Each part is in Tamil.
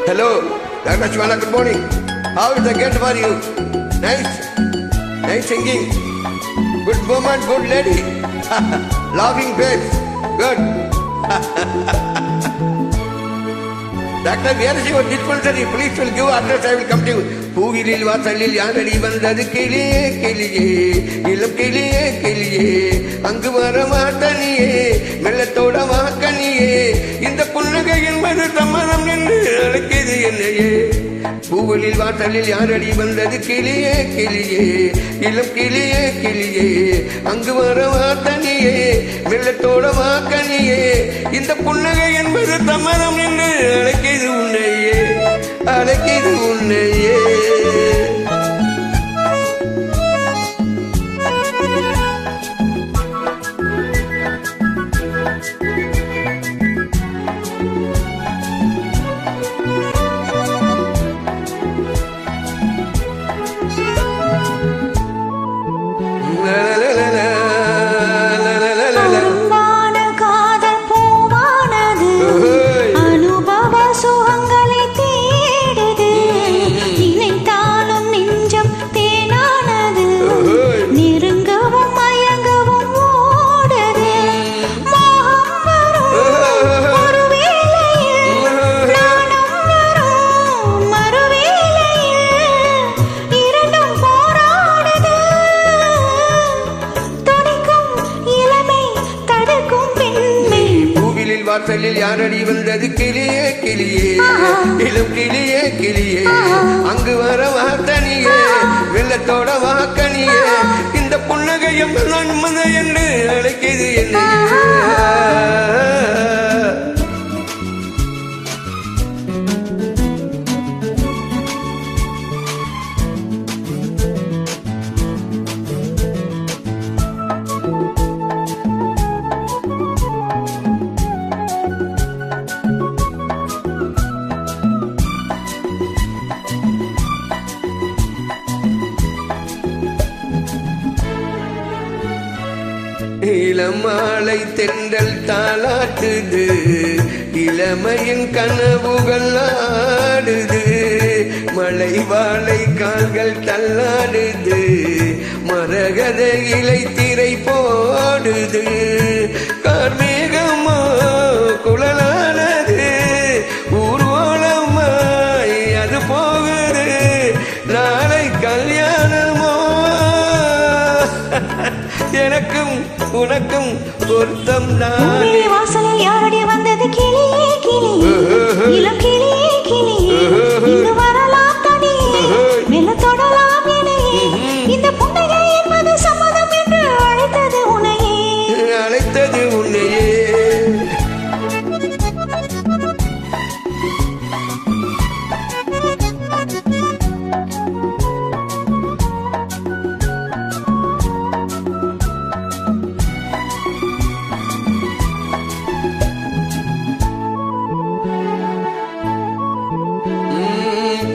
Hello, Dr. Shivana, good morning. How is the get for you? Nice. Nice singing. Good woman, good lady. Laughing face. Good. Doctor, where is your dispensary? Please will give address, I will come to you. பூவிலில் வாசலில் யாரடி வந்தது கிளியே கிளியே இளம் கிளியே கிளியே அங்கு வர மாட்டனியே மெல்லத்தோட வாக்கனியே இந்த புன்னகை என்பது சம்மதம் என்று அழைக்கிறது என்னையே பூவிலில் வாசலில் யாரடி வந்தது கிளியே கிளியே இளம் கிளியே கிளியே அங்கு வர மாட்டனியே மெல்லத்தோட வாக்கனியே இந்த புன்னகை என்பது சம்மதம் என்று அழைக்கிறது உன்னையே அழைக்கிறது உன்னையே வாசலில் யாரடி வந்தது கிளியே கிளியே இளம் கிளியே கிளியே அங்கு வர வாத்தனியே வெள்ளத்தோட வாக்கனியே இந்த புன்னகையும் நன்மதை என்று அழைக்கிறது என்ன இளமாலை தென்றல் தாளாட்டுது இளமையின் கனவுகள் ஆடுது மலை வாழை கால்கள் தள்ளாடுது மரகத இலை திரை போடுது கார்மேகமா குழலானது ஊர்வலமாய் அது போகுது நாளை கல்யாணமோ எனக்கும் உனக்கும் பொருத்தம் நான் வாசலில் யாரடி வந்தது கிளியே கிளியே இளம் கிளியே கிளியே இங்கு வரலாம் தனியே மெல்ல தொடலாம் எனையே இந்த புன்னகை என்பது சம்மதம் என்று அழைத்தது உன்னையே அழைத்தது உன்னையே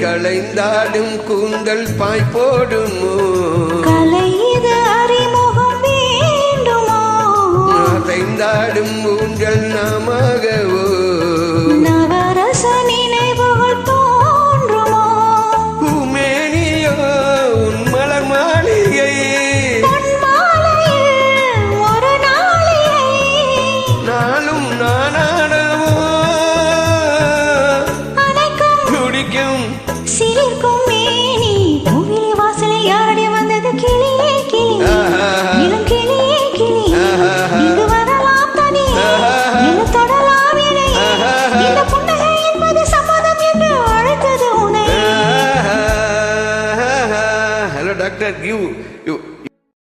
களைந்தாடும் கூந்தல் பாய் போடுமோ கலையுது அறிமுகம் வேண்டுமோ அசைந்தாடும் ஊஞ்சல் நாமாகவோ நவரச நினைவுகள் தோன்றுமோ பூமேனியோ உன் மலர் மாளிகை ஒரு நாளிகை நாளும் நானாடவோ துடிக்கும் சிரிக்கும் மேனி பூவிலி வாசலில் யாரடி வந்தது கிளியே கிளியே இளம் கிளியே கிளியே இங்கு வரலாம் தனியே மெல்ல தொடலாம் எனையே இந்த புன்னகை என்பது சம்மதம் என்று அழைத்தது உன்னை Hello doctor, give you